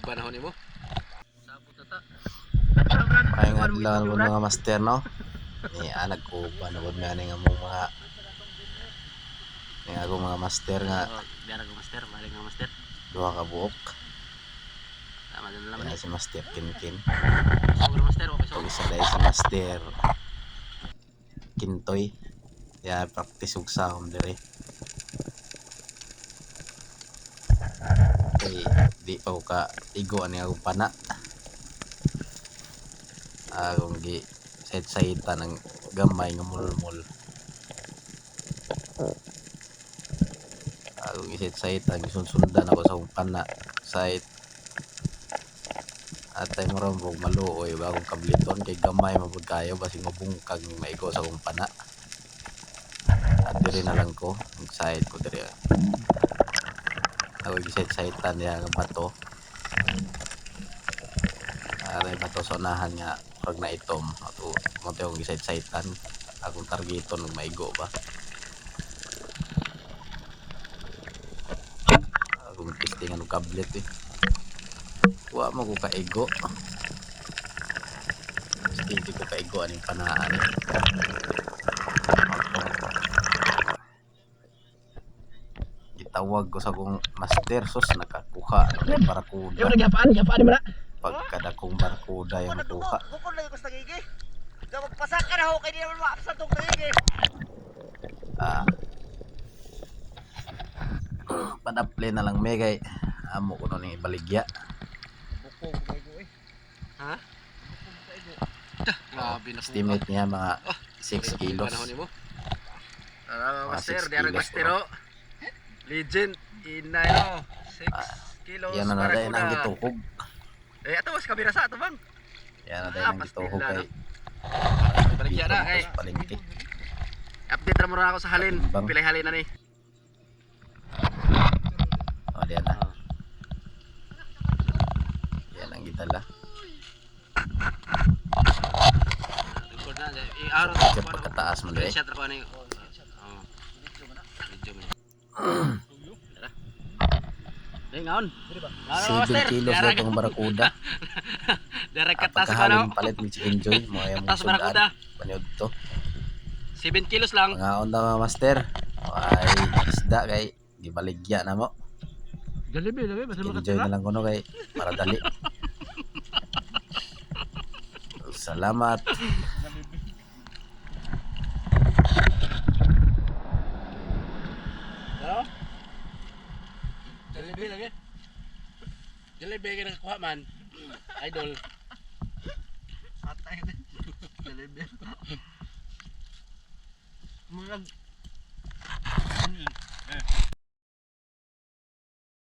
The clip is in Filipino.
panahon nimo. Sabot na ta. Ay nga lang mga master no. Ni anak ko panahon nga nga mong mga master nga. Biara ko master, balik nga master. Duha ka buok. Tama din naman. Si Master Kinkin. Sobra master, okay so. Isa dahil si Master Kintoy. Ya practice ug sa akong dire. Kay di pa ko ka igo ani akong pana. Akong gi sayt-sayta ng gamay nga mulmul. Akong gisit-sayta gisunsundan ako sa akong pana. Sayt atay mo ron bug maluoy bagong kabliton kay gamay mabud kayo basing mabungkag maigo sa akong pana. At diri na lang ko side ko diri. Ako gisit-saytan niya nga bato. Aray bato sa unahan nga pag naitom ato mo tayong gisayt-saytan akong targeton ng maigo ba. Akong testingan ng kablet eh. Wa mo ko kaigo. Hindi ko kaigo aning panaan eh. Gitawag ko sa kong master sus nakakuha ng barakuda. Yo nagyapaan mo na. Pagkada kong barakuda yung kuha. Bukod lang ko sa gigi. Daw magpasaka na ho kay di naman maapsa tong gigi. Padaple na lang megay amo ko nun ibaligya. Bukog kaigo eh. Ha? Bukog kaigo. Grabe na po. Estimate niya mga 6 kilos. Panahon nimo. Master, 6 diyan kilos master oh. Legend inay no. 6 kilos. Yan na dahil ang gitukog. Eh ato mas kabira sa ato bang. Yan na dahil ang gitukog kay Baligya na kay. palengke. Update ra mo na ako sa halin. Bang. Pilay halin na ni. O diyan na. Yan ang gitala. Record na. I-araw Kasi pagkataas mo dahil. Shot ra ko ani. Video mo. Ding ngaon. 7 kilos daw itong barakuda. Direct katas pa no. Pagkahalin palit mo si Enjoy. Mga yung Katas barakuda. Panyod to. 7 kilos lang. Mga onda mga master. Ay isda kay gibaligya na mo. Jollibee lagi basta Enjoy na lang kuno kay para dali. Salamat. Ano? Jollibee lagi. Jollibee kaya nakakuha man. Idol. Atay. Jollibee. Murag